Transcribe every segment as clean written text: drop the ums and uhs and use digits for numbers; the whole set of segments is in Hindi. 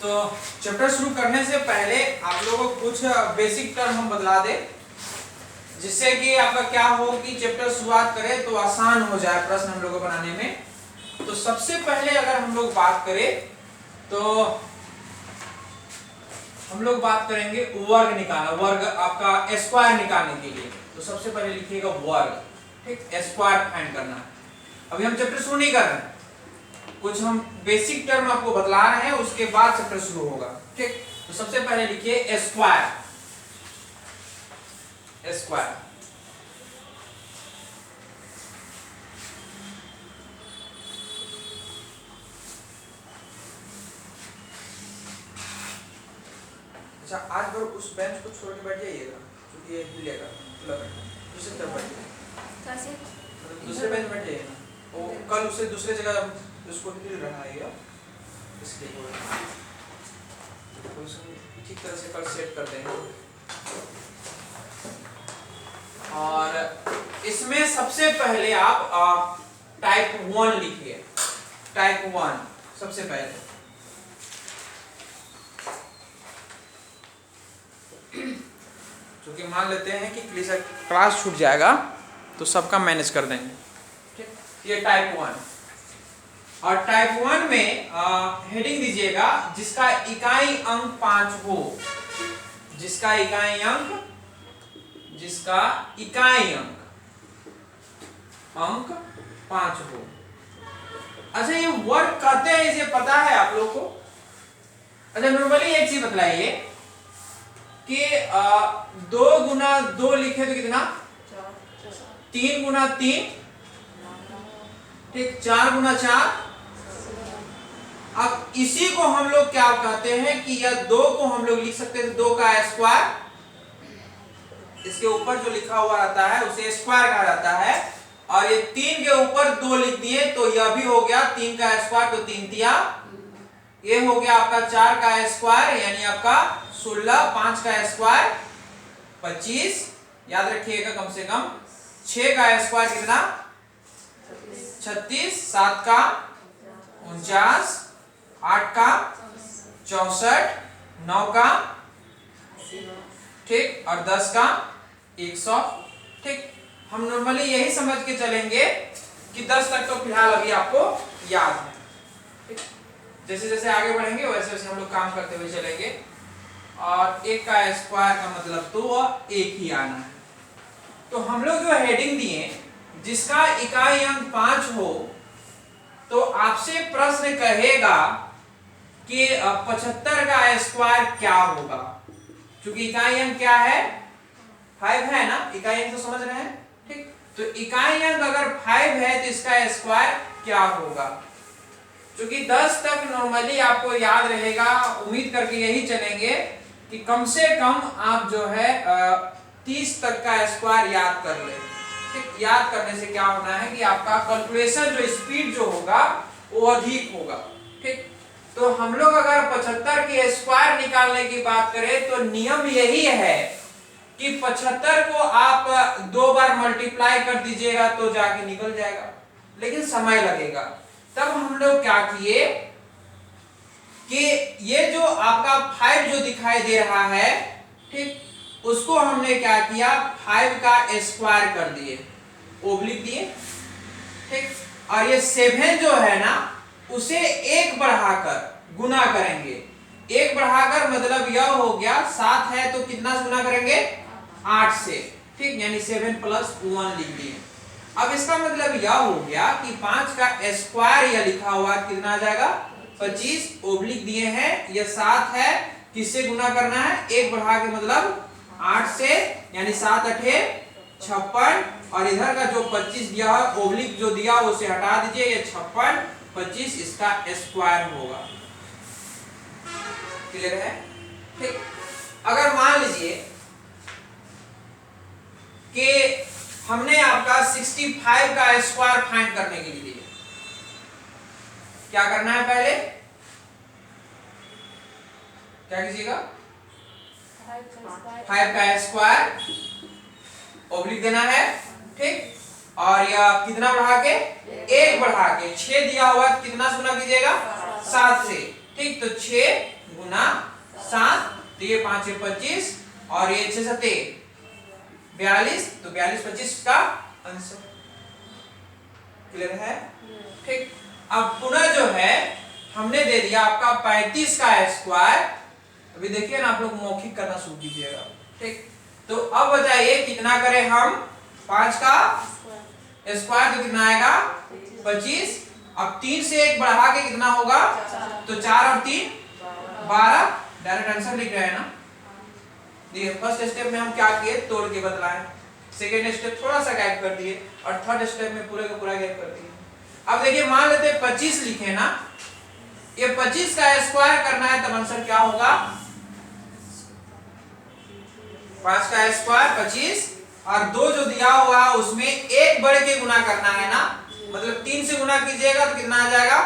तो चैप्टर शुरू करने से पहले आप लोगों को कुछ बेसिक टर्म हम बदला दें, जिससे कि आपका क्या हो कि चैप्टर शुरुआत करें तो आसान हो जाए प्रश्न हम लोगों को बनाने में। तो सबसे पहले अगर हम लोग बात करें तो हम लोग बात करेंगे वर्ग निकालना, वर्ग आपका स्क्वायर निकालने के लिए। तो सबसे पहले लिखिएगा वर्ग, ठीक, स्क्वायर फाइंड करना है। अभी हम चैप्टर शुरू नहीं कर रहे हैं, कुछ हम बेसिक टर्म आपको बतला रहे हैं, उसके बाद चैप्टर शुरू होगा, ठीक। तो सबसे पहले लिखिए स्क्वायर, स्क्वायर। अच्छा, आज भर उस बेंच को छोड़ के बैठ जाइएगा क्योंकि ये हिलेगा, दूसरी तरफ बैठिए, दूसरे बेंच बैठ जाइए ना। वो कल उसे दूसरे जगह उसको हिल रहा है इसलिए तो ठीक तरह से कल सेट कर देंगे। और इसमें सबसे पहले आप टाइप 1 लिखिए, टाइप 1 सबसे पहले। क्योंकि मान लेते हैं कि क्लास छूट जाएगा तो सबका मैनेज कर देंगे, ठीक। ये टाइप 1। और टाइप 1 में हेडिंग दीजिएगा जिसका इकाई अंक 5 हो, जिसका इकाई अंक 5 हो। अच्छा, ये वर्ग कहते हैं, इसे पता है आप लोग को? अच्छा, नॉर्मली एक चीज बतलाइए कि 2 गुना 2 लिखे तो कितना? 3 गुना 3, ठीक, 4 गुना 4। अब इसी को हम लोग क्या कहते हैं कि यह 2 को हम लोग लिख सकते हैं 2 का स्क्वायर, इसके ऊपर जो लिखा हुआ रहता है उसे स्क्वायर कहा जाता है। और ये 3 के ऊपर 2 लिख दिए तो यह भी हो गया 3 का स्क्वायर, तो 3 तिया, ये हो गया आपका 4 का स्क्वायर यानी आपका 16, 5 का स्क्वायर 25, याद रखिएगा कम से कम। 6 का स्क्वायर कितना? 36, 7 का 49, 8 का 64, 9 का, ठीक, और 10 का 100, ठीक। हम नॉर्मली यही समझ के चलेंगे कि 10 तक तो फिलहाल अभी आपको याद है, ठीक। जैसे जैसे आगे बढ़ेंगे वैसे वैसे हम लोग काम करते हुए चलेंगे। और 1 का स्क्वायर का मतलब तो 1 ही आना है। तो हम लोग जो हेडिंग दिए जिसका इकाई अंक 5 हो, तो आपसे प्रश्न कहेगा कि 75 का स्क्वायर क्या होगा। क्योंकि इकाई अंक क्या है? 5 है ना, इकाई अंक तो समझ रहे हैं, ठीक। तो इकाई अंक अगर 5 है तो इसका स्क्वायर क्या होगा? क्योंकि 10 तक नॉर्मली आपको याद रहेगा, उम्मीद करके यही चलेंगे कि कम से कम आप जो है 30 तक का स्क्वायर याद कर ले, ठीक। याद करने से क्या होना है कि आपका कैलकुलेशन जो स्पीड जो होगा वो अधिक होगा, ठीक। तो हम लोग अगर 75 के स्क्वायर निकालने की बात करें तो नियम यही है कि 75 को आप 2 बार मल्टीप्लाई कर दीजिएगा तो जाके निकल जाएगा, लेकिन समय लगेगा। तब हम लोग क्या किए कि ये जो आपका 5 जो दिखाई दे रहा है, ठीक, उसको हमने क्या किया 5 का स्क्वायर कर दिए, ओब्लिक दिए, ठीक। और ये 7 जो है ना उसे 1 बढ़ाकर गुना करेंगे। 1 बढ़ाकर मतलब यह हो गया 7 है तो कितना से गुना करेंगे? 8 से, ठीक, यानी 7 + 1 लिख दिए। अब इसका मतलब यह हो गया कि 5 का स्क्वायर यह लिखा हुआ कितना आ जाएगा? 25, ओब्लिक दिए हैं, यह 7 है, किससे गुना करना है? 1 बढ़ा के मतलब 8 से, यानी 7 × 8 = 56, और इधर का जो 25 दिया है ओब्लिक जो दिया उसे हटा दीजिए, ये 56, 25 इसका स्क्वायर होगा। क्लियर है, ठीक। अगर मान लीजिए कि हमने आपका 65 का स्क्वायर फाइंड करने के लिए क्या करना है? पहले क्या कीजिएगा? 5 का स्क्वायर ओब्लिक देना है, ठीक। और यह कितना बढ़ा के? 1 बढ़ा के 6 दिया हुआ कितना से गुना कीजिएगा? 7 से, ठीक, तो 6 गुना 7, तो ये 5 है 25 और ये 6 7 42, तो 42 25 का आंसर। क्लियर है? ठीक, अब पुनः जो है हमने दे दिया आपका 35 का स्क्वायर। अभी देखिए ना, आप लोग मौखिक करना शुरू कीजिएगा। ठीक, तो अब बताइए कितना करें हम? 5 का स्क्वायर तो कितना आएगा? 25। अब 3 से 1 बढ़ा के कितना होगा? तो 4 और 3 12। डायरेक्ट आंसर लिख रहे हैं ना। देखिए फर्स्ट स्टेप में हम क्या किए? तोड़ के बदलाए। सेकेंड स्टेप थोड़ा सा गैप कर दिए और थर्ड स्टेप में पूरे का पूरा गैप कर दिए। अब देखिए मान लेते हैं 25 लिखे ना, ये 25 का स्क्वायर करना है तब आंसर क्या होगा? 5 का स्क्वायर 25 और 2 जो दिया हुआ है उसमें 1 बढ़ के गुना करना है ना, मतलब 3 से गुना कीजिएगा तो कितना आ जाएगा?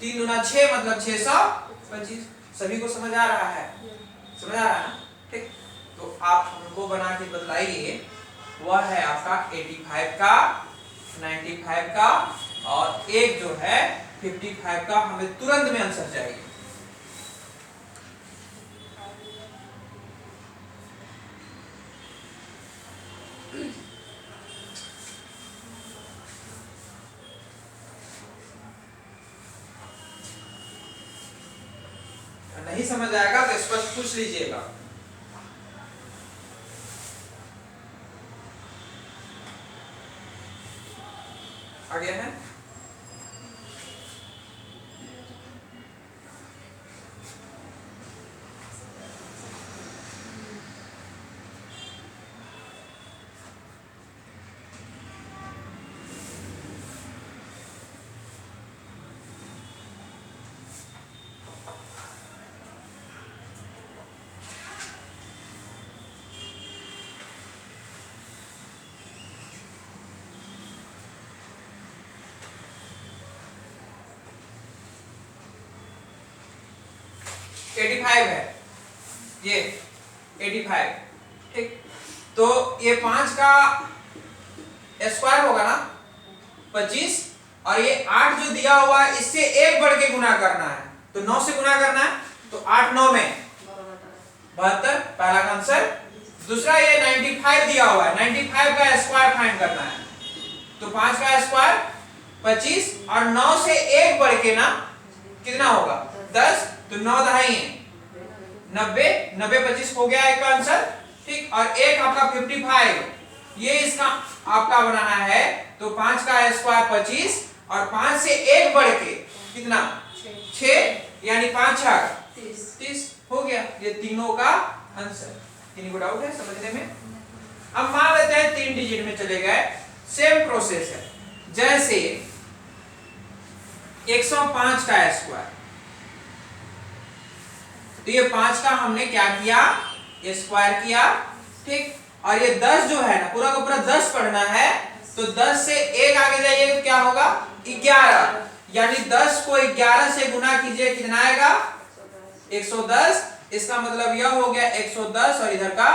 3 गुना 6 मतलब 625। सभी को समझ आ रहा है? समझ आ रहा है ना? ठीक, तो आप हमको बना के बतलाइए। वह है आपका 85 का, 95 का और एक जो है 55 का। हमें तुरंत में आंसर चाहिए। नहीं समझ आएगा तो स्पष्ट पूछ लीजिएगा। आगे है है ये 85। ठीक, तो ये 5 का स्क्वायर होगा ना 25 और ये 8 जो दिया हुआ है इससे 1 बढ़ के गुना करना है, तो 9 से गुना करना है, तो 8 9 में 72, पहला का आंसर। दूसरा ये 95 दिया हुआ है, 95 का स्क्वायर फाइंड करना है, तो 5 का स्क्वायर 25 और 9 से 1 बढ़ के ना कितना होगा? 10, तो 9 दहाई 90, 90 25 हो गया एक का आंसर। ठीक, और एक आपका 55, ये इसका आपका बनाना है, तो 5 का स्क्वायर 25 और 5 से 1 बढ़ के कितना? 6, यानी 5 6 30 हो गया। ये तीनों का आंसर। किन्हीं को डाउट है समझने में? अब मान लेते हैं 3 डिजिट में चले गए। सेम प्रोसेस है, जैसे 105 का स्क्वायर, तो ये 5 का हमने क्या किया? स्क्वायर किया। ठीक, और ये 10 जो है ना, पूरा का पूरा 10 पढ़ना है, तो 10 से 1 आगे जाइए तो क्या होगा? 11, यानी 10 को 11 से गुना कीजिए, कितना आएगा? 110। इसका मतलब यह हो गया 110 और इधर का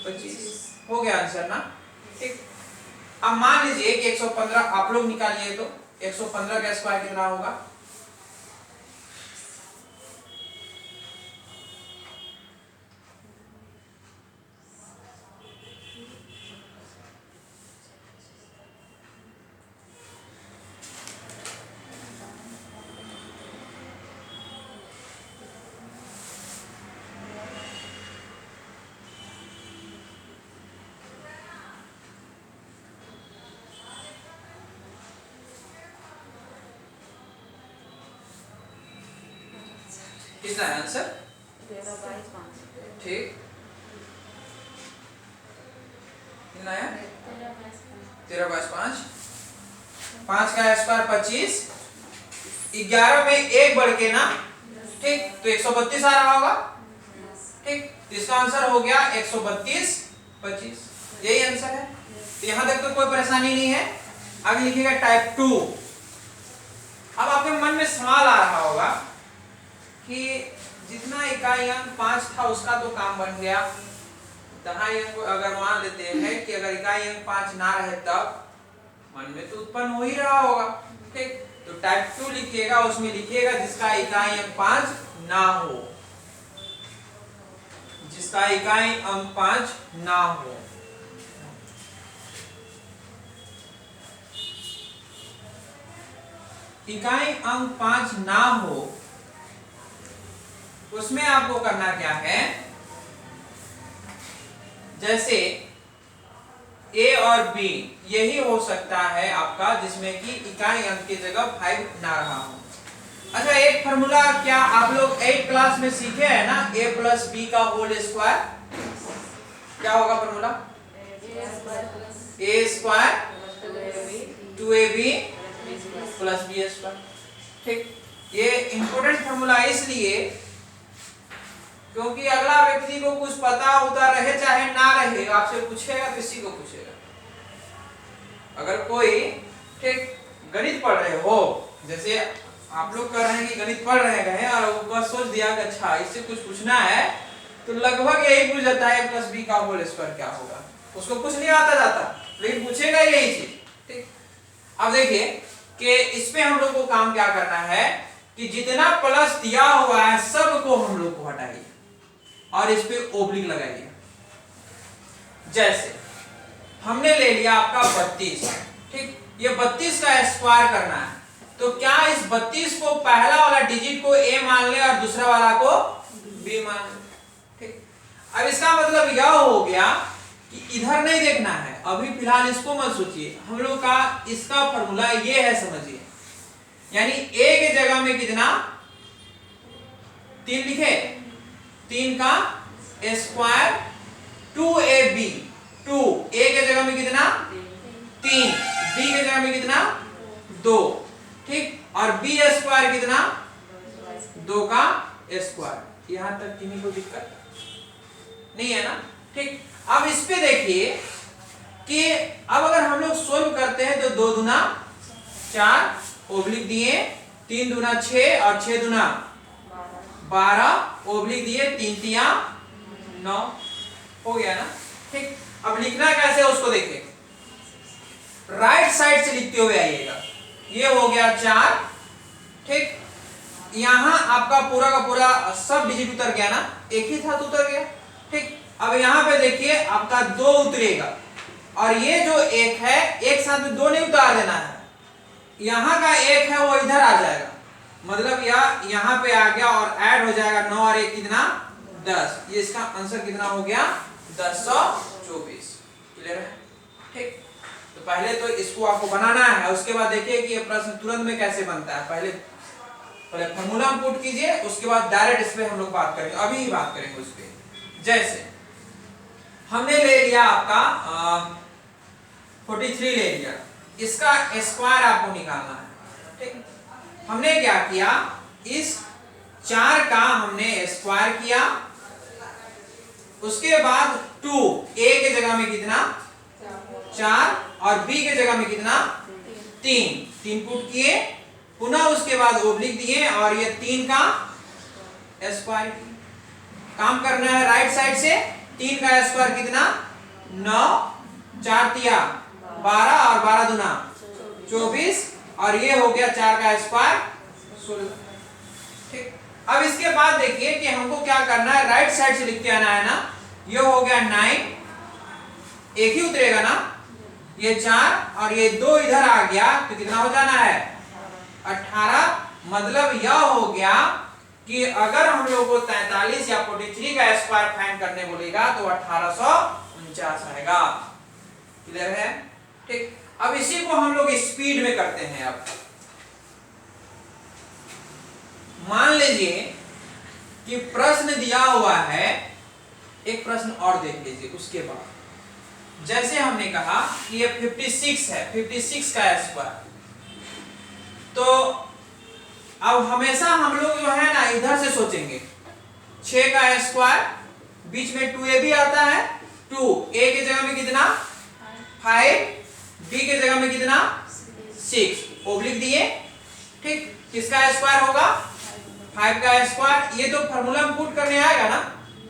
25 हो गया आंसर ना। ठीक, अब मान लीजिए कि 115 आप लोग निकालिए, तो 115 का स्क्वायर कितना होगा? कितना है आंसर? 13/5। ठीक, कितना है? 13/5। 5 का स्क्वायर 25, 11 में 1 बढ़ के ना, ठीक, तो 132 आ रहा होगा। ठीक, तो इसका आंसर हो गया 132 25। यही आंसर है। तो यहां तक तो कोई परेशानी नहीं है। आगे लिखिएगा टाइप 2। अब आपके मन में सवाल आ रहा होगा कि जितना इकाई अंक 5 था उसका तो काम बन गया, दहाई अंक अगर मान लेते हैं कि अगर इकाई अंक 5 ना रहे तब मन में तो उत्पन्न हो ही रहा होगा। ठीक, तो टाइप 2 लिखिएगा, उसमें लिखिएगा जिसका इकाई अंक 5 ना हो, जिसका इकाई अंक 5 ना हो। इकाई अंक 5 ना हो, उसमें आपको करना क्या है, जैसे ए और बी यही हो सकता है आपका जिसमें कि इकाई अंक की जगह 5 ना रहा हो। अच्छा, एक फॉर्मूला क्या आप लोग 8 क्लास में सीखे हैं ना, a प्लस बी का होल स्क्वायर। क्या होगा formula? a square 2ab plus B square. ठीक, ये इंपॉर्टेंट फॉर्मूला इसलिए क्योंकि अगला व्यक्ति को कुछ पता होता रहे चाहे ना रहे, आपसे पूछेगा, किसी को पूछेगा। अगर कोई ठीक गणित पढ़ रहे हो, जैसे आप लोग कर रहे हैं कि गणित पढ़ रहे हैं और ऊपर सोच दिया कि अच्छा इससे कुछ पूछना है, तो लगभग यही पूछ जाता है प्लस बी का होल स्क्वायर क्या होगा। उसको कुछ नहीं आता जाता, लेकिन पूछेगा यही चीज। ठीक, अब देखिए कि इसमें हम लोग को काम क्या करना है कि जितना प्लस दिया हुआ है सबको हम लोग को हटाइए और इस पे ओब्लिक लगाइए। जैसे हमने ले लिया आपका 32, ठीक, ये 32 का स्क्वायर करना है, तो क्या इस 32 को पहला वाला डिजिट को a मान ले और दूसरा वाला को b मान ले। ठीक, अब इसका मतलब यह हो गया कि इधर नहीं देखना है, अभी फिलहाल इसको मत सोचिए, हम लोग का इसका फॉर्मूला ये है, समझिए। यानी a के जगह में कितना 3 लिखे, 3 का स्क्वायर 2ab, 2 a के जगह में कितना 3, b के जगह में कितना 2, ठीक, और b स्क्वायर कितना 2 का स्क्वायर। यहां तक किन्हीं को दिक्कत नहीं है ना। ठीक, अब इस पे देखिए कि अब अगर हम लोग सोल्व करते हैं तो 2 दूना 4 ओब्लिक दिए, 3 दूना 6 और 6 दूना 12 ओब्लिक दिए, 3 तिया 9 हो गया ना। ठीक, अब लिखना कैसे उसको देखिए, राइट साइड से लिखते हुए आइएगा। ये हो गया 4, ठीक, यहां आपका पूरा का पूरा सब डिजिट उतर गया ना, एक ही था तो उतर गया। ठीक, अब यहां पे देखिए आपका 2 उतरेगा और ये जो 1 है एक साथ में 2 नहीं उतार देना है, यहां का 1 है वो इधर आ जाएगा, मतलब यहां पे आ गया और ऐड हो जाएगा 9 और 1 कितना 10। ये इसका आंसर कितना हो गया 1024। क्लियर है? ठीक, तो पहले तो इसको आपको बनाना है, उसके बाद देखिए कि ये प्रश्न तुरंत में कैसे बनता है। पहले फॉर्मूला पुट कीजिए, उसके बाद डायरेक्ट इस पे हम लोग बात करेंगे, अभी ही बात करेंगे उस पे। जैसे हमने ले लिया आपका 43 ले लिया, इसका स्क्वायर आपको निकालना है। ठीक, हमने क्या किया, इस 4 का हमने स्क्वायर किया, उसके बाद 2 a के जगह में कितना 4 और b के जगह में कितना 3 पुट किए, पुनः उसके बाद ओब्लिक दिए और ये 3 का स्क्वायर। काम करना है राइट साइड से, 3 का स्क्वायर कितना 9, 4 तिया 12 और 12 दूना 24 और ये हो गया 4 का स्क्वायर 16। ठीक, अब इसके बाद देखिए कि हमको क्या करना है, राइट साइड से लिखते आना है ना। ये हो गया 9, एक ही उतरेगा ना, ये 4 और ये 2 इधर आ गया तो कितना हो जाना है 18। मतलब यह हो गया कि अगर हम लोग को 43 या 43 का स्क्वायर फाइंड करने बोलेगा तो 1849 आएगा। क्लियर है? ठीक, अब इसी को हम लोग स्पीड में करते हैं। अब मान लीजिए कि प्रश्न दिया हुआ है, एक प्रश्न और देख लीजिए। उसके बाद जैसे हमने कहा कि ये 56 है, 56 का स्क्वायर, तो अब हमेशा हम लोग जो है ना इधर से सोचेंगे। 6 का स्क्वायर, बीच में 2ab आता है, 2 a के जगह में कितना 5, b के जगह में कितना 6 ओब्लिक दिए। ठीक, किसका स्क्वायर होगा 5 का स्क्वायर। ये तो फॉर्मूला में पुट करने आएगा ना।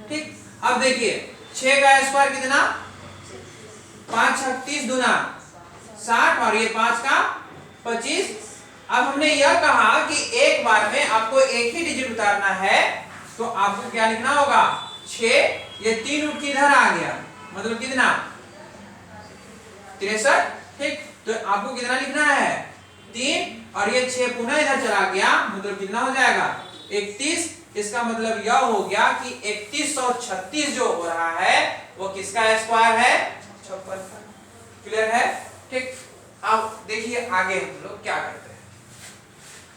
ठीक, अब देखिए 6 का स्क्वायर कितना 5 36 दूना 60 और ये 5 का 25 अब हमने यह कहा कि एक बार में आपको एक ही डिजिट उतारना है, तो आपको क्या लिखना होगा 6, ये 3 उठ के इधर आ गया, मतलब कितना 63। ठीक, तो आपको कितना लिखना है 3, और ये 6 पुनः इधर चला गया, मतलब कितना हो जाएगा 31। इसका मतलब यह हो गया कि 3136 जो हो रहा है वो किसका स्क्वायर है 56 का। क्लियर है? ठीक, अब देखिए आगे हम लोग क्या करते हैं।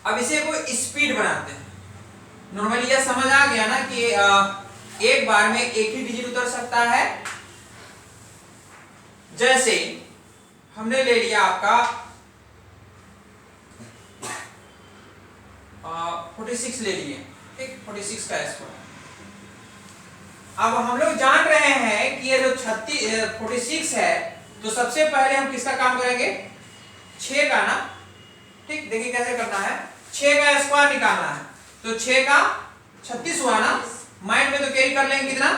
अब इसे कोई स्पीड बनाते हैं। नॉर्मली यह समझ आ गया ना कि एक बार में एक ही डिजिट उतर सकता है। जैसे हमने ले लिया आपका 46 ले लिए, ठीक, 46 का स्क्वायर। अब हम लोग जान रहे हैं कि ये जो 46 है, तो सबसे पहले हम किसका काम करेंगे 6 का ना। ठीक, देखिए कैसे करना है, 6 का स्क्वायर निकालना है, तो 6 का 36 हुआ ना, माइंड में तो कैरी कर लेंगे कितना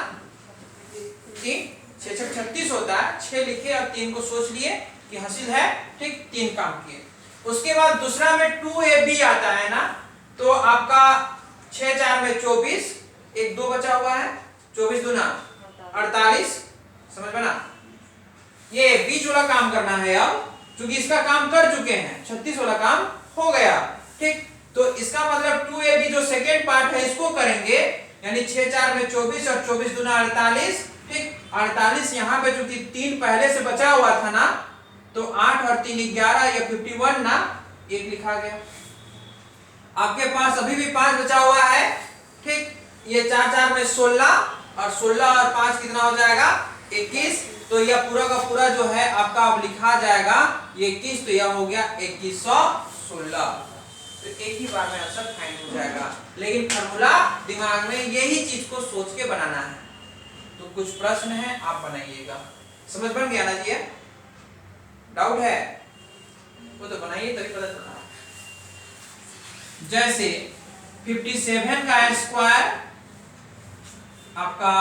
3, 6 6 36 होता है, 6 लिखे और 3 को सोच लिए कि हासिल है। ठीक, 3 काम किए। उसके बाद दूसरा में 2ab आता है ना, तो आपका 6 4 में 24, एक 2 बचा हुआ है, 24 दूना 48, समझ में ना। ये बीच वाला काम करना है, अब क्योंकि इसका काम कर चुके हैं, 36 वाला काम हो गया। ठीक, तो इसका मतलब 2ab जो सेकेंड पार्ट है इसको करेंगे, यानी 6 4 में 24 और 24 दूना 48। ठीक, 48 यहाँ पे चूंकि 3 पहले से बचा हुआ था ना, तो 8 और 3 11, ये 51 ना, एक लिखा गया। आपके पास अभी भी 5 बचा हुआ है। ठीक, ये 4 4 में 16, और 16 और 5 कितना हो जाएगा 21। तो यह पूरा का पूरा जो है आपका अब लिखा जाएगा ये 21, तो यह हो गया 2116। तो एक ही बार में आंसर फाइंड हो जाएगा, लेकिन फॉर्मूला दिमाग में यही चीज को सोच के बनाना है। तो कुछ प्रश्न है आप बनाइएगा। समझ बन गया ना जी? डाउट है वो तो बनाइए तभी पता चलना। जैसे 57 का स्क्वायर आपका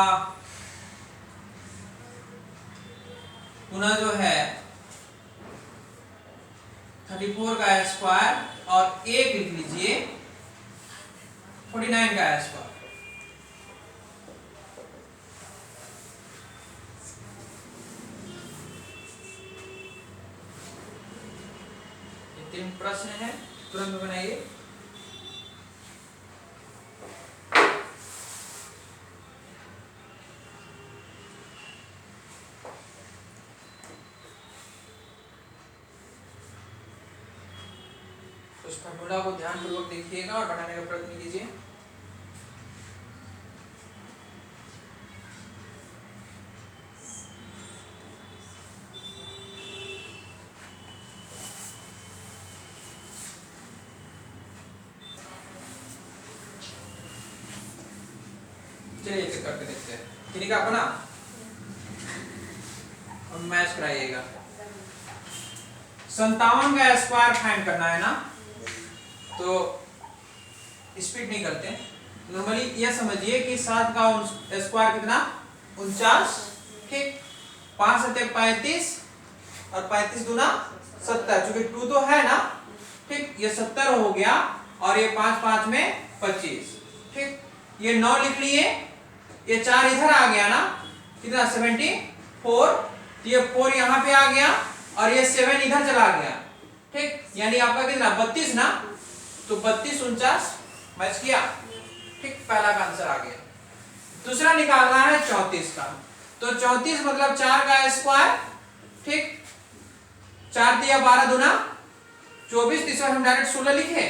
पुनः जो है 34 का स्क्वायर, और एक लिख लीजिए 49 का स्क्वायर। ये 3 प्रश्न है, तुरंत बनाइए। उस फॉर्मूला को ध्यानपूर्वक देखिएगा और बनाने का प्रयत्न कीजिए। चलिए चेक करके देखते हैं। किन्हीं का अपना मैच कराइएगा। 57 का स्क्वायर फाइंड करना है ना, तो स्पीड नहीं करते। नॉर्मली यह समझिए कि 7 का स्क्वायर कितना 49। ठीक, 5 7 35 और 35 दूना 70, चूंकि 2 तो है ना। ठीक, ये 70 हो गया, और ये 5 5 में 25। ठीक, ये 9 लिख लिए, ये 4 इधर आ गया ना, कितना 74, ये 4 यहाँ पे आ गया, और ये 7 इधर चला गया। ठीक, यानी आपका कितना 32 ना, तो 32 49 मैच किया। ठीक, पहला का आंसर आ गया। दूसरा निकालना है 34 का, तो 34 मतलब 4 का स्क्वायर। ठीक, 4 दिया 12 दूना 24, तीसरा हम डायरेक्ट 16 लिखे,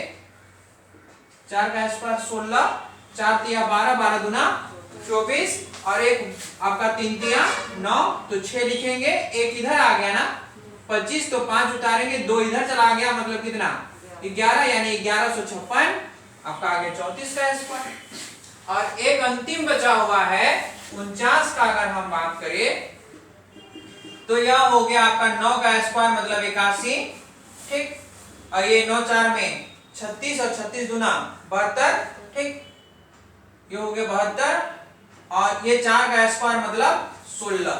4 का स्क्वायर 16, 4 दिया 12, 12 दूना 24, और एक आपका 3 दिया 9, तो 6 लिखेंगे, एक इधर आ गया ना 25, तो 5 उतारेंगे, 2 इधर चला गया, मतलब कितना 11, यानी 1156 आपका आ गया 34 का स्क्वायर। और एक अंतिम बचा हुआ है 49 का, अगर हम बात करें तो यह हो गया आपका 9 का स्क्वायर मतलब 81। ठीक, और ये 9 4 में 36 और 36 दूना 72। ठीक, ये हो गया 72, और ये 4 का स्क्वायर मतलब 16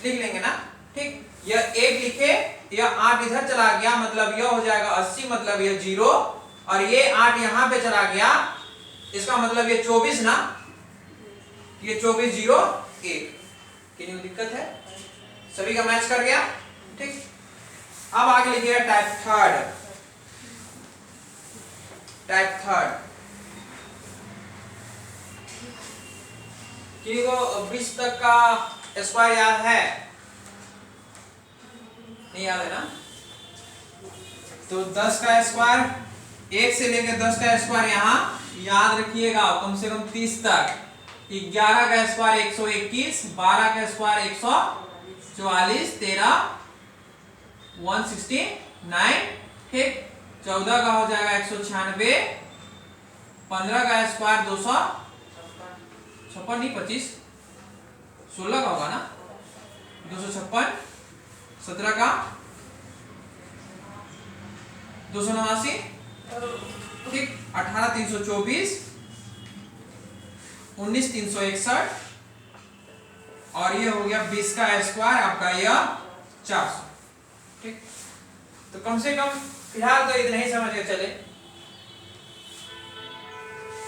लिख लेंगे ना। ठीक, यह एक लिखे, यह 8 इधर चला गया, मतलब यह हो जाएगा 80, मतलब यह 0, और ये 8 यहां पे चला गया, इसका मतलब ये 24 ना, ये 24 0 1। किन्हीं को दिक्कत है? सभी का मैच कर गया, ठीक। अब आगे लिखिएगा टाइप थर्ड। टाइप थर्ड किन्हीं को 20 तक का स्क्वायर याद है? नहीं याद है ना? तो 10 का स्क्वायर, 1 से लेकर 10 का स्क्वायर यहाँ याद रखिएगा, कम से कम 30 तक। 11 का स्क्वायर 121, 12 का स्क्वायर 144, 13 169, ठीक। 14 का हो जाएगा 196, 15 का स्क्वायर 256 नहीं 25, 16 का होगा ना, 256, 17 का 289, ठीक। 18 324, 19 361, और ये हो गया 20 का स्क्वायर आपका यह 400, ठीक। तो कम से कम फिलहाल तो इतना ही समझ के चले,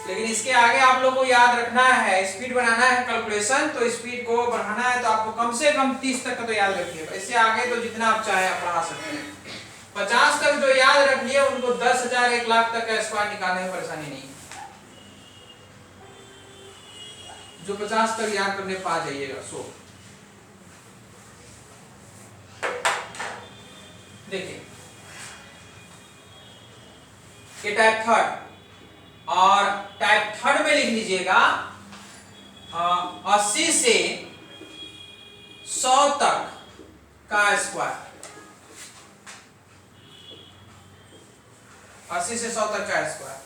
लेकिन इसके आगे आप लोग को याद रखना है, स्पीड बनाना है कैलकुलेशन, तो स्पीड को बढ़ाना है तो आपको कम से कम 30 तक का तो याद रखिएगा। इससे आगे तो जितना आप चाहे आप बढ़ा सकते हैं। 50 तक जो याद रख लिए उनको 10,000 1 लाख तक का स्क्वायर निकालने में परेशानी नहीं। जो 50 तक याद करने पा जाइएगा। सो देखिए ये टाइप थर्ड, और टाइप थर्ड में लिख लीजिएगा 80 से 100 तक का स्क्वायर, 80 से 100 तक का स्क्वायर।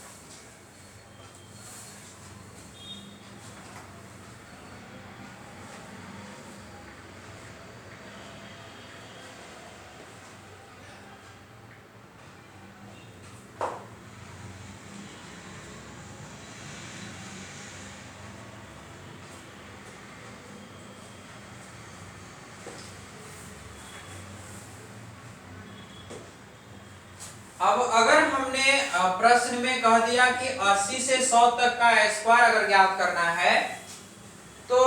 अब अगर हमने प्रश्न में कह दिया कि 80 से 100 तक का स्क्वायर अगर ज्ञात करना है, तो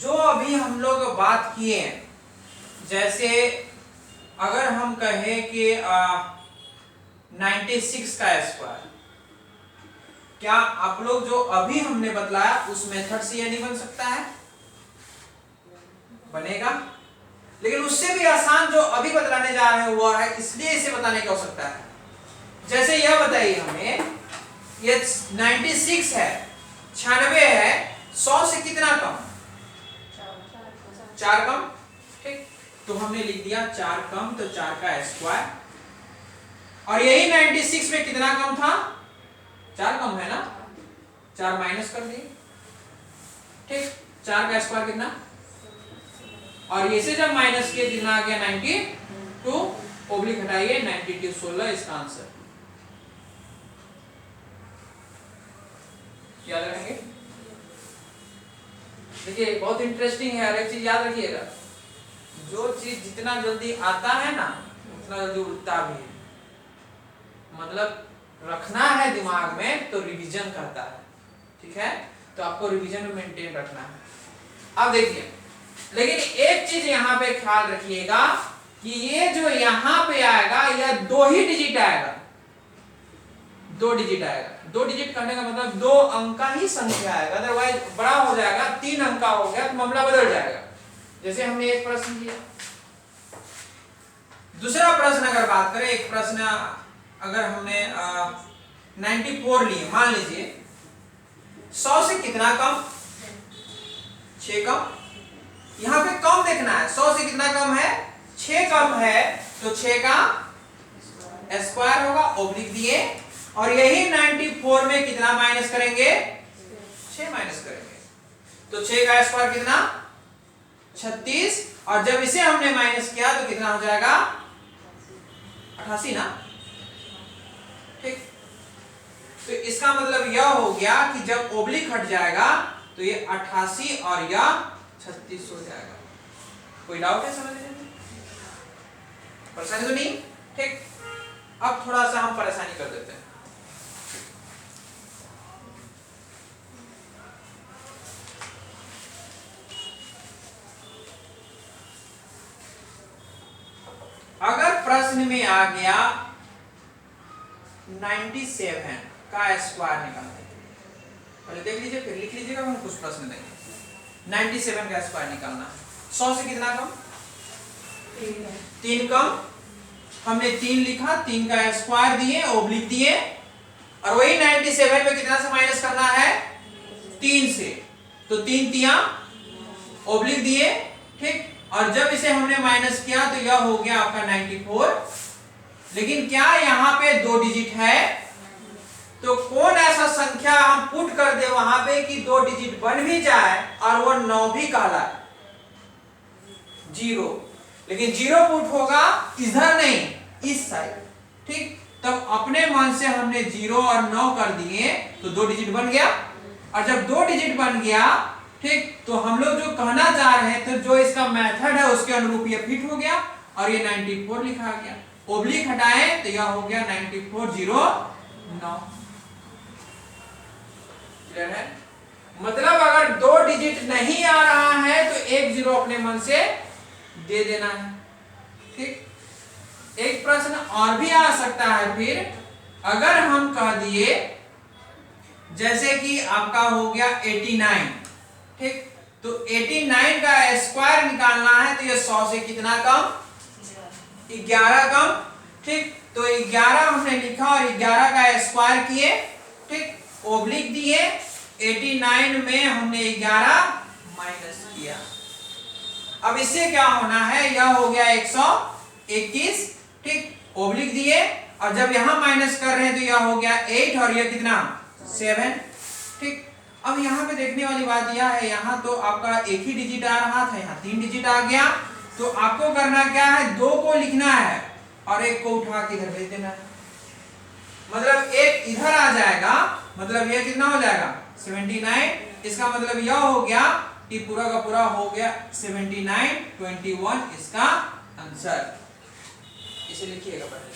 जो अभी हम लोग बात किए, जैसे अगर हम कहें कि 96 का स्क्वायर, क्या आप लोग जो अभी हमने बतलाया उस मेथड से यह नहीं बन सकता है? बनेगा, लेकिन उससे भी आसान जो अभी बतलाने जा रहे हैं वो है, इसलिए इसे बताने की आवश्यकता है। जैसे यह बताइए हमें, ये 96 है, 96 है, 100 से कितना कम? 4 कम, ठीक। तो हमने लिख दिया 4 कम, तो 4 का स्क्वायर, और यही 96 में कितना कम था? 4 कम है ना, 4 माइनस कर दिए, ठीक। 4 का स्क्वायर कितना, और इसे जब माइनस किए कितना आ गया? 92, ओब्लिक हटाइए, 92 16 इसका आंसर। याद रखेंगे? देखिए बहुत इंटरेस्टिंग है, हर एक चीज याद रखिएगा। जो चीज जितना जल्दी आता है ना उतना जल्दी उड़ता भी है, मतलब रखना है दिमाग में तो रिवीजन करता है, ठीक है। तो आपको रिवीजन में मेंटेन रखना है। अब देखिए, लेकिन एक चीज यहाँ पे ख्याल रखिएगा कि ये जो यहाँ पे आएगा यह 2 ही डिजिट आएगा, 2 डिजिट आएगा। 2 डिजिट करने का मतलब 2 अंक का ही संख्या आएगा, अदरवाइज बड़ा हो जाएगा, 3 अंक का हो गया तो मामला बदल जाएगा। जैसे हमने एक प्रश्न किया। दूसरा प्रश्न अगर बात करें, एक प्रश्न अगर हमने 94 लिए, मान लीजिए 100 से कितना कम? 6 कम। यहाँ पे कम देखना है, 100 से कितना कम है? 6 कम है, तो 6 का स्क्वायर होगा, ओब्लिक दिए, और यही 94 में कितना माइनस करेंगे? 6 माइनस करेंगे, तो 6 का स्क्वायर कितना? 36, और जब इसे हमने माइनस किया तो कितना हो जाएगा? 88 ना, ठीक। तो इसका मतलब यह हो गया कि जब ओब्लिक हट जाएगा तो ये 88 और यह 36 हो जाएगा। कोई डाउट है समझने में? परेशानी तो नहीं, ठीक। अब थोड़ा सा हम परेशानी कर देते हैं। अगर प्रश्न में आ गया 97 का स्क्वायर निकालते, पहले देख लीजिए फिर लिख लीजिएगा, हम कुछ प्रश्न देंगे। 97 का स्क्वायर निकालना है, 100 से कितना कम, 3 कम, हमने 3 लिखा, 3 का स्क्वायर दिए, ओब्लिक दिए, और वही 97 में कितना से माइनस करना है, 3 से, तो 3 तिया ओब्लिक दिए, ठीक। और जब इसे हमने माइनस किया तो यह हो गया आपका 94। लेकिन क्या यहाँ पे 2 डिजिट है, तो कौन ऐसा संख्या हम पुट कर दे वहां पे कि 2 डिजिट बन भी जाए और वो 9 भी कहलाए, 0। लेकिन 0 पुट होगा इधर नहीं, इस साइड, ठीक। तब अपने मन से हमने 0 और 9 कर दिए तो 2 डिजिट बन गया, और जब 2 डिजिट बन गया, ठीक, तो हम लोग जो कहना चाह रहे हैं, तो जो इसका मेथड है उसके अनुरूप ये फिट हो गया और ये 94 लिखा गया। ओब्लिक हटाएं तो यह हो गया 9409। क्लियर है? मतलब अगर 2 डिजिट नहीं आ रहा है तो 1 0 अपने मन से दे देना है, ठीक। एक प्रश्न और भी आ सकता है फिर, अगर हम कह दिए जैसे कि आपका हो गया 89, ठीक, तो 89 का स्क्वायर निकालना है, तो ये 100 से कितना कम, 11 कम, ठीक। तो 11 हमने लिखा और 11 का स्क्वायर किए, ठीक, ओब्लिक दिए, 89 में हमने 11 माइनस किया। अब इससे क्या होना है, यह हो गया 121, ठीक, ओब्लिक दिए, और जब यहां माइनस कर रहे हैं तो यह हो गया 8 और यह कितना 7, ठीक। अब यहाँ पे देखने वाली बात यह है, यहाँ तो आपका एक ही डिजिट आ रहा था, यहाँ 3 डिजिट आ गया, तो आपको करना क्या है, 2 को लिखना है और 1 को उठा के इधर भेज देना है। मतलब 1 इधर आ जाएगा, मतलब यह कितना हो जाएगा 79। इसका मतलब यह हो गया कि पूरा का पूरा हो गया 79, 21 इसका आंसर। इसे लिखिएगा पहले,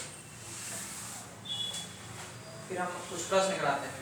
फिर हम कुछ प्रश्न कराते हैं।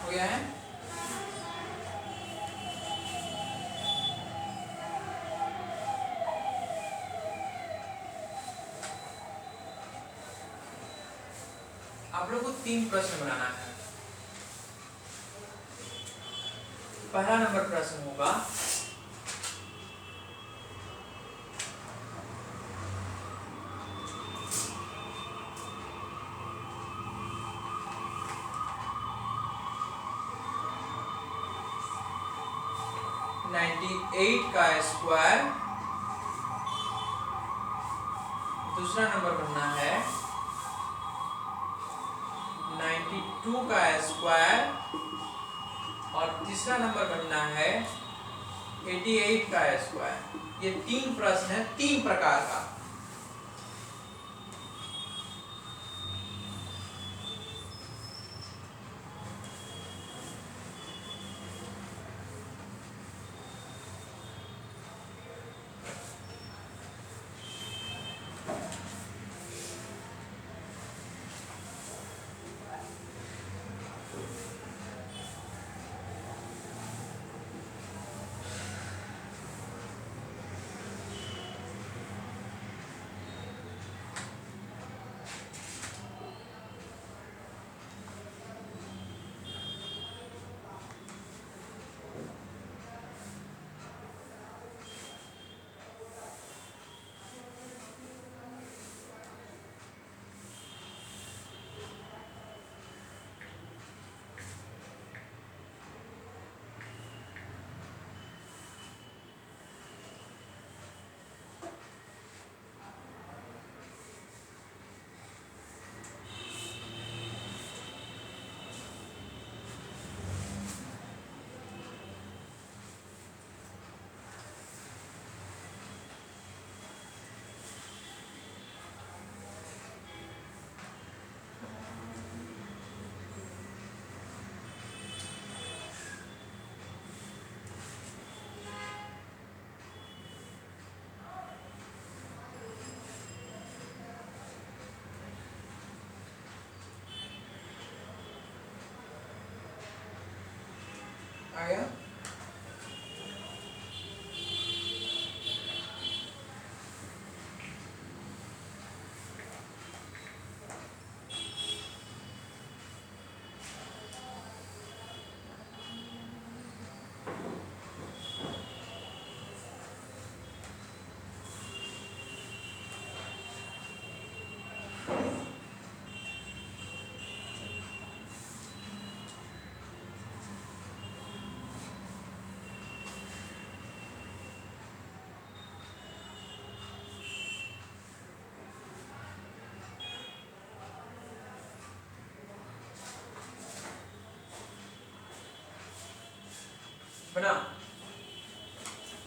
गया है। आप लोग को 3 प्रश्न बनाना है। पहला नंबर प्रश्न होगा, एट का स्क्वायर, दूसरा नंबर बनना है 92 का स्क्वायर, और तीसरा नंबर बनना है 88 का स्क्वायर। ये 3 प्रश्न है 3 प्रकार का।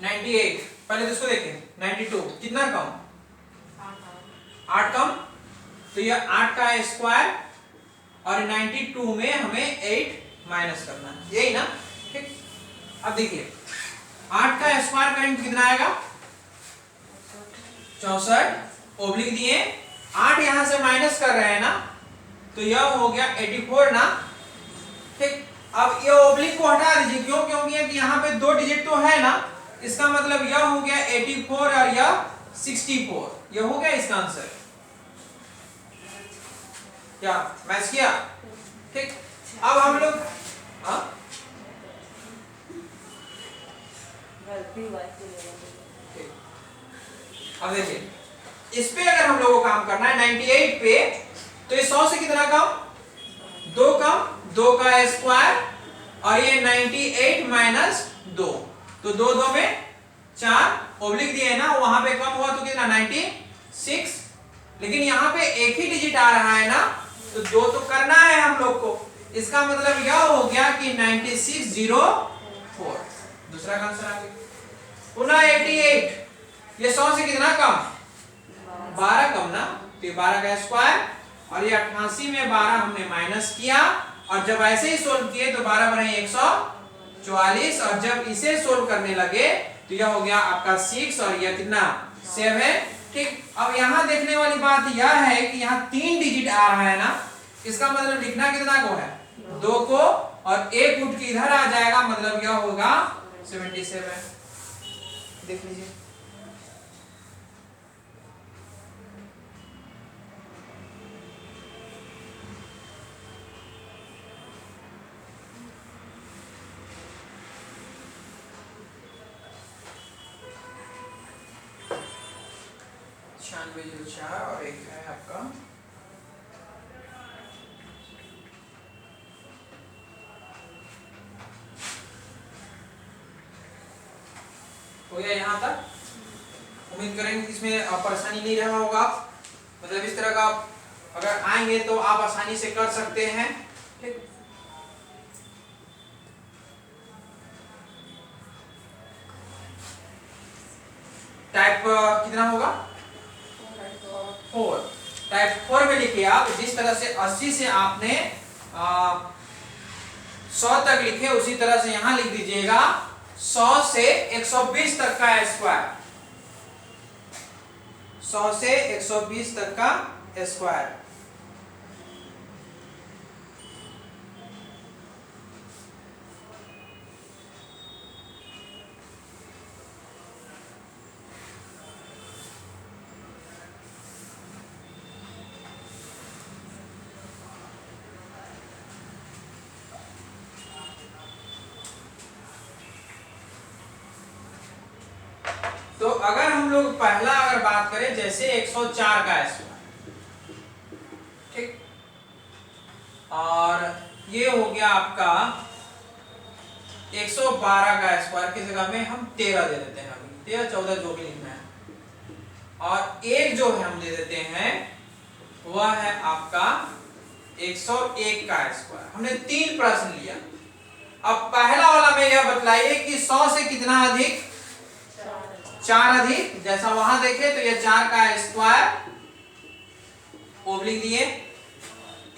98, पहले तो इसको देखें 92 कितना कम, 8 कम, तो ये 8 का स्क्वायर और 92 में हमें 8 माइनस करना है, यही ना, ठीक। अब देखिए 8 का स्क्वायर करेंगे कितना आएगा 64, ओब्लिक दिए 8 यहां से माइनस कर रहे हैं ना, तो यह हो गया 84 ना, ठीक। अब ये ओब्लिक को हटा दीजिए, क्यों, क्योंकि यहाँ पे 2 डिजिट तो है ना, इसका मतलब यह हो गया 84 और यह 64, यह हो गया इसका आंसर, क्या मैच किया, ठीक। अब हम लोग अब देखिए इस पे अगर हम लोग को काम करना है 98 पे, तो ये 100 से कितना कम, 2 कम, 2 का स्क्वायर और ये 98 माइनस 2, तो 2 2 में 4, ओब्लिक दिए ना, वहां पे कम हुआ तो कितना 96, लेकिन यहाँ पे एक ही डिजिट आ रहा है ना, तो 2 तो करना है हम लोग को, इसका मतलब यह हो गया कि 9604, दूसरा का आंसर आ गया। पुनः 88, ये 100 से कितना कम, 12 कम ना, तो 12 का स्क्वायर और ये 88 में 12 हमने माइनस किया, और जब ऐसे ही सोल्व किए तो 12 बने 144, और जब इसे सोल्व करने लगे तो यह हो गया आपका 6 और यह कितना 7, ठीक। अब यहाँ देखने वाली बात यह है कि यहाँ 3 डिजिट आ रहा है ना, इसका मतलब लिखना कितना को है 2 को, और 1 उठ के इधर आ जाएगा, मतलब यह होगा 77, देख लीजिए। और एक है आपका हो गया यहाँ तक, उम्मीद करेंगे इसमें परेशानी नहीं रहा होगा, मतलब इस तरह का अगर आएंगे तो आप आसानी से कर सकते हैं, ठीक। टाइप कितना होगा 4, टाइप 4 में लिखिए आप, जिस तरह से 80 से आपने 100 तक लिखे उसी तरह से यहां लिख दीजिएगा 100 से 120 तक का स्क्वायर, 100 से 120 तक का स्क्वायर, तो अगर हम लोग पहला अगर बात करें जैसे 104 का स्क्वायर, ठीक, और ये हो गया आपका 112 का स्क्वायर की जगह में हम 13 दे देते हैं, अभी 13 14 जो भी लिखना है, और एक जो है हम दे देते हैं वह है आपका 101 का स्क्वायर। हमने 3 प्रश्न लिया, अब पहला वाला में यह बतलाइए कि 100 से कितना अधिक, 4 अधिक, जैसा वहां देखे तो ये 4 का स्क्वायर, ओब्लिक दिए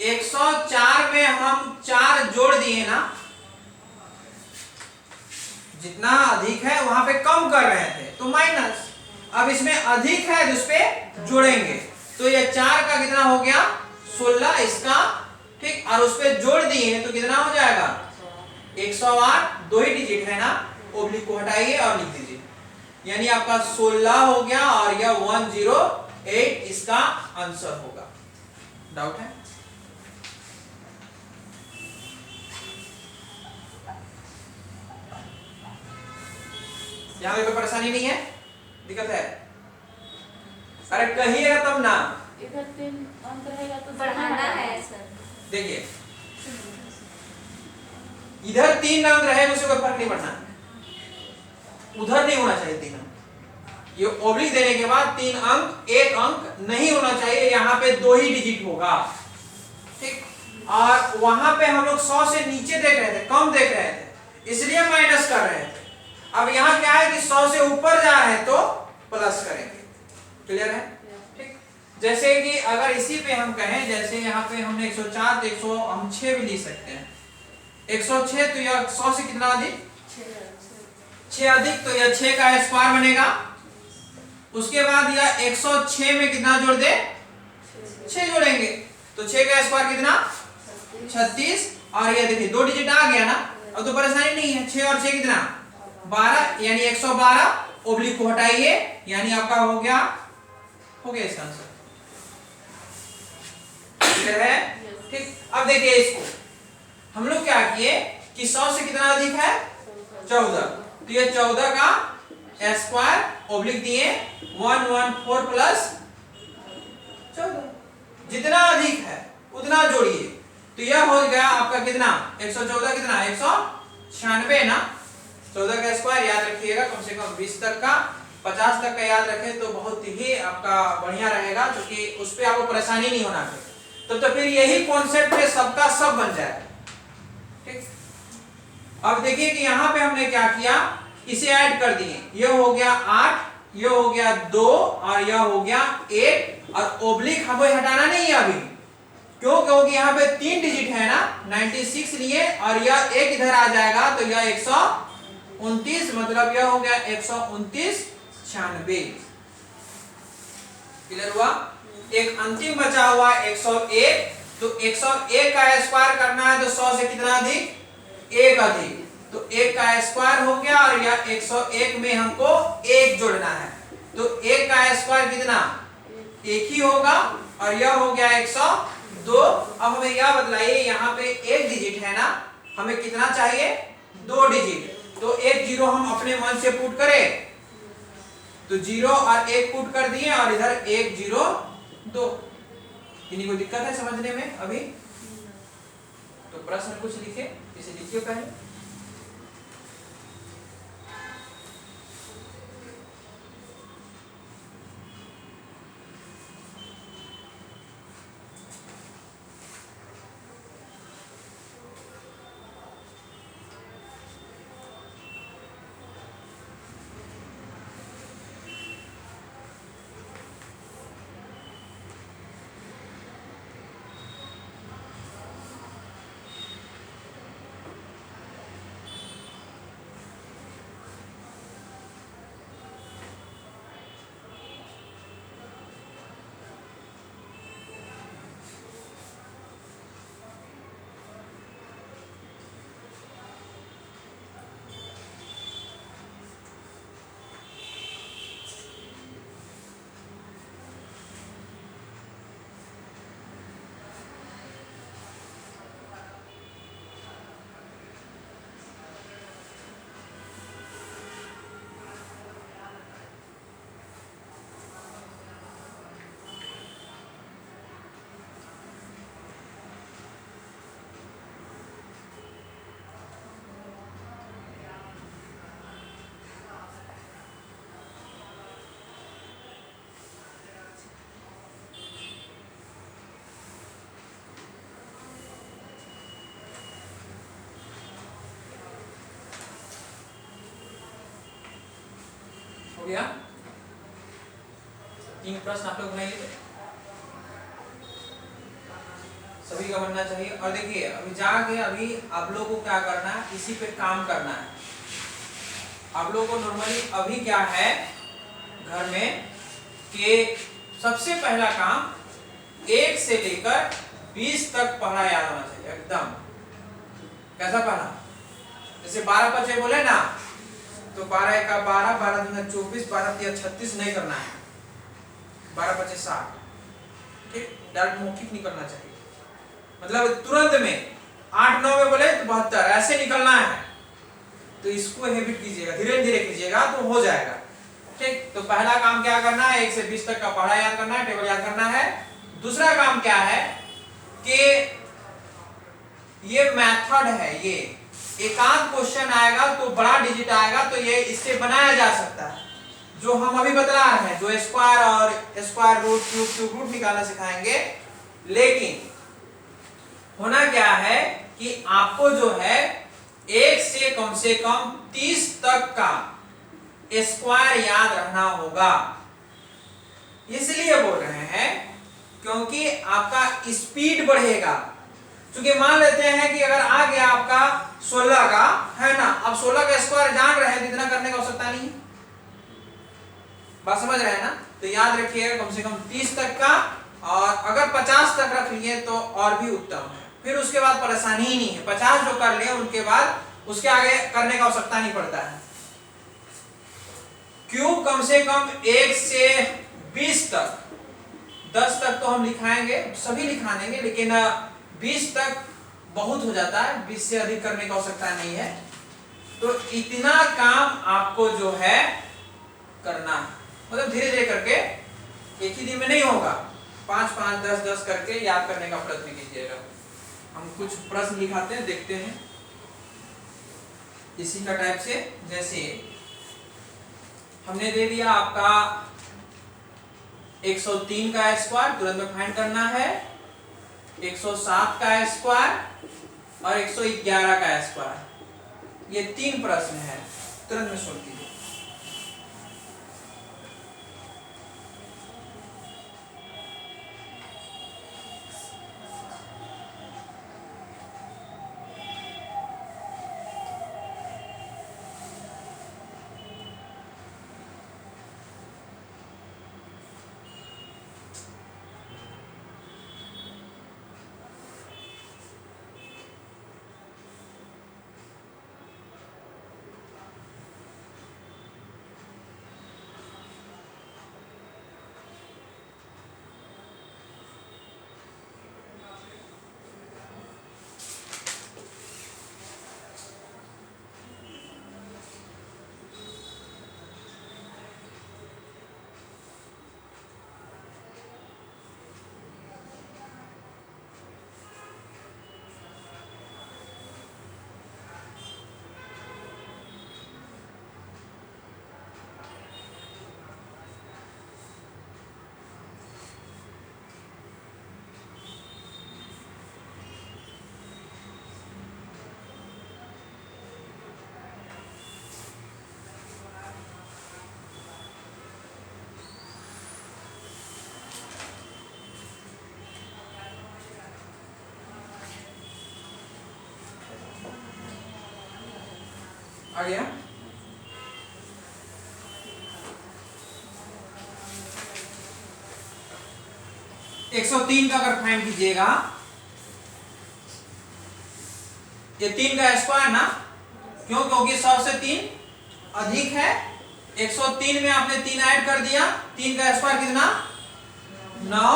104 में हम 4 जोड़ दिए ना, जितना अधिक है वहां पे कम कर रहे थे तो माइनस, अब इसमें अधिक है तो उस पे जोड़ेंगे, तो ये 4 का कितना हो गया 16 इसका, ठीक, और उस पे जोड़ दिए तो कितना हो जाएगा 108, 2 ही डिजिट है ना, ओब्लिक को हटाइए और लिख दीजिए, यानी आपका 16 हो गया और यह 108 इसका आंसर होगा। डाउट है? यहां पे कोई परेशानी नहीं है, दिक्कत है? अरे कहिएगा तब ना, इधर 3 अंक रहेगा तो बढ़ाना है सर। देखिए इधर 3 अंक रहे उससे कोई फर्क नहीं पड़ना, उधर नहीं होना चाहिए 3 अंक, ये ओब्लिक देने के बाद 3 अंक 1 अंक नहीं होना चाहिए, यहाँ पे 2 ही डिजिट होगा, ठीक। और वहां पे हम लोग 100 से नीचे देख रहे थे, कम देख रहे थे, इसलिए माइनस कर रहे थे। अब यहाँ क्या है कि 100 से ऊपर जा रहे हैं तो प्लस करेंगे। क्लियर है? ठीक। जैसे कि अगर इसी पे हम कहें, जैसे यहाँ पे हमने 104 तो 100 हम 6 भी लिख सकते हैं। 106 तो यह 100 से कितना अधिक? 6 अधिक, तो यह 6 का स्क्वायर बनेगा। उसके बाद यह 106 में कितना जोड़ दे? 6 जोड़ेंगे, तो 6 का स्क्वायर कितना? 36। और ये देखिए 2 डिजिट आ गया ना, अब तो परेशानी नहीं है। 6 और 6 कितना? 12, यानी 112। ओब्लिक को हटाइए, यानी आपका हो गया इसका आंसर। क्लियर है? ठीक। अब देखिए इसको हम लोग क्या किए कि 100 से कितना अधिक है? 14, तो ये 14 का स्क्वायर ओब्लिक दिए 114 प्लस 14, जितना अधिक है उतना जोड़िए, तो यह हो गया आपका कितना? 114 कितना? 196 ना। 14 का स्क्वायर याद रखिएगा, कम से कम 20 तक का, 50 तक का याद रखें तो बहुत ही आपका बढ़िया रहेगा, क्योंकि उस पर आपको परेशानी नहीं होना चाहिए। तो फिर यही कॉन्सेप्ट पे सबका सब बन जाएगा। ठीक। अब देखिए कि यहाँ पे हमने क्या किया, इसे ऐड कर दिए, यह हो गया 8, यह हो गया 2 और यह हो गया 1, और ओब्लिक हमें हटाना नहीं है अभी। क्यों? क्योंकि यहाँ पे 3 डिजिट है ना, 96 लिए और यह एक इधर आ जाएगा, तो यह 129, मतलब यह हो गया 129 96। क्लियर हुआ? एक अंतिम बचा हुआ 101, तो 101 का स्क्वायर करना है, तो 100 से कितना अधिक? 1 अधिक, तो 1 का स्क्वायर हो गया, और यह 101 में हमको 1 जोड़ना है, तो 1 का स्क्वायर कितना? 1 ही होगा, और यह हो गया 102। अब हमें यह बतलाइए, यहाँ पे 1 डिजिट है ना, हमें कितना चाहिए? 2 डिजिट, तो 1 0 हम अपने मन से पुट करें, तो 0 और 1 पुट कर दिए, और इधर 1 0 2। इन्हीं को दिक्कत है समझने में अभी? तो प्रश्न कुछ लिखे, इसे लिखिए पहले। हो गया? 3 प्रश्न आप लोग बनाइए, सभी का बनना चाहिए। और देखिए अभी जाके अभी आप लोगों को क्या करना है, इसी पे काम करना है। आप लोगों को नॉर्मली अभी क्या है घर में कि सबसे पहला काम 1 से लेकर 20 तक पढ़ा याद होना चाहिए एकदम। कैसा पढ़ा? जैसे 12 बच्चे बोले ना, तो 12 का 12, 12 दूना 24, 12 तिया 36 नहीं करना है, 12 बचे 60। ठीक, डायरेक्ट मौखिक निकलना चाहिए, मतलब तुरंत में। 8 9 में बोले तो 72, ऐसे निकलना है। तो इसको हैबिट कीजिएगा, धीरे धीरे कीजिएगा तो हो जाएगा। ठीक, तो पहला काम क्या करना है, 1 से 20 तक का पढ़ा याद करना है, टेबल याद करना है। दूसरा काम क्या है कि ये मेथड है, ये एकांत क्वेश्चन आएगा तो बड़ा डिजिट आएगा, तो ये इससे बनाया जा सकता है, जो हम अभी बता रहे हैं, जो स्क्वायर और स्क्वायर रूट, क्यूब रूट निकालना सिखाएंगे। लेकिन होना क्या है कि आपको जो है 1 से कम 30 तक का स्क्वायर याद रहना होगा। इसलिए बोल रहे हैं क्योंकि आपका स्पीड बढ़ेगा। क्योंकि मान लेते हैं कि अगर आ गया आपका 16 का, है ना, अब 16 का स्क्वायर जान रहे हैं तो इतना करने की आवश्यकता नहीं, बात समझ रहे हैं ना। तो याद रखिएगा कम से कम 30 तक का, और अगर 50 तक रख लिए तो और भी उत्तम है, फिर उसके बाद परेशानी ही नहीं है। 50 जो कर लिए उनके बाद उसके आगे करने का आवश्यकता नहीं पड़ता है। क्यूब कम से कम 1 से 20 तक, 10 तक तो हम लिखाएंगे, सभी लिखा देंगे, लेकिन 20 तक बहुत हो जाता है, 20 से अधिक करने की आवश्यकता नहीं है। तो इतना काम आपको जो है करना है, मतलब धीरे धीरे करके, एक ही दिन में नहीं होगा, 5 5 10 10 करके याद करने का प्रयत्न कीजिएगा। हम कुछ प्रश्न लिखाते हैं, देखते हैं इसी का टाइप से। जैसे हमने दे दिया आपका 103 का स्क्वायर तुरंत में फाइंड करना है, 107 का स्क्वायर और 111 का स्क्वायर। ये 3 प्रश्न है, तुरंत में सुन लीजिए। आ गया? एक 103 का अगर फाइंड कीजिएगा, ये 3 का स्क्वायर ना, क्यों? क्योंकि 100 से 3 अधिक है। 103 में आपने 3 ऐड कर दिया, 3 का स्क्वायर कितना? 9,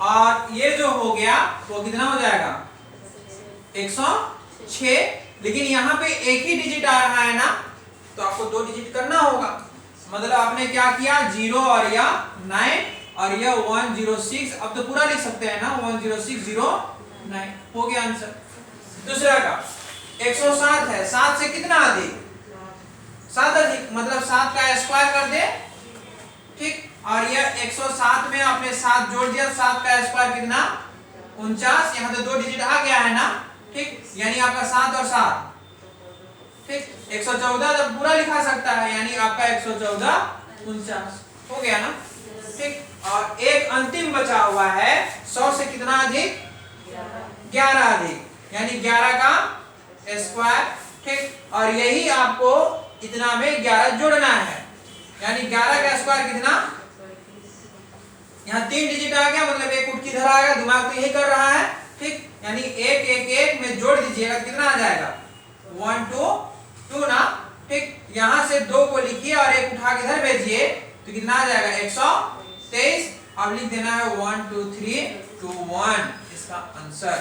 और ये जो हो गया वो कितना हो जाएगा? 106। लेकिन यहाँ पे एक ही डिजिट आ रहा है ना, तो आपको 2 डिजिट करना होगा। मतलब आपने क्या किया, 0 और या 9 और यह 106। अब तो पूरा लिख सकते हैं ना, 10609 हो गया आंसर। दूसरा का 107 है, 7 से कितना अधिक? 7 अधिक, मतलब 7 का स्क्वायर कर दे, ठीक। और यह 107 में आपने 7 जोड़ दिया, 7 का स्क्वायर कितना? 49। यहाँ तो 2 डिजिट आ गया है ना, ठीक। यानी आपका 7 और 7, ठीक। 114 तो पूरा लिखा सकता है, यानी आपका 114 49 हो गया ना, ठीक। और एक अंतिम बचा हुआ है, 100 से कितना अधिक? 11 अधिक, यानी 11 का स्क्वायर, ठीक। और यही आपको इतना में 11 जोड़ना है, यानी 11 का स्क्वायर कितना? यहाँ 3 डिजिट आ गया, मतलब एक उठ किधर आ गया, दिमाग तो यही कर रहा है, ठीक। यानी 1 1 1 में जोड़ दीजिएगा, कितना आ जाएगा? 1 2 2 ना, ठीक। यहाँ से 2 को लिखिए और एक उठा के इधर भेजिए, तो कितना आ जाएगा? 123। अब लिख देना है 1 2 3 2 1 इसका आंसर।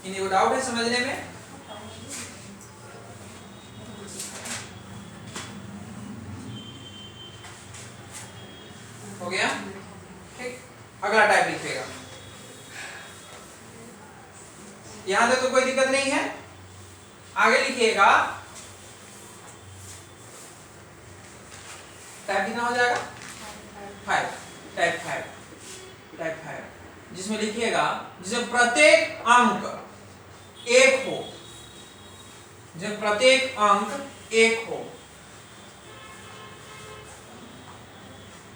इन्हें को डाउट है समझने में? हो गया, ठीक। अगला टाइप लिखिएगा। यहां तक तो कोई दिक्कत नहीं है, आगे लिखिएगा। टाइप कितना हो जाएगा? 5, टाइप 5, जिसमें लिखिएगा जिसमें प्रत्येक अंक 1 हो, जब प्रत्येक अंक एक हो।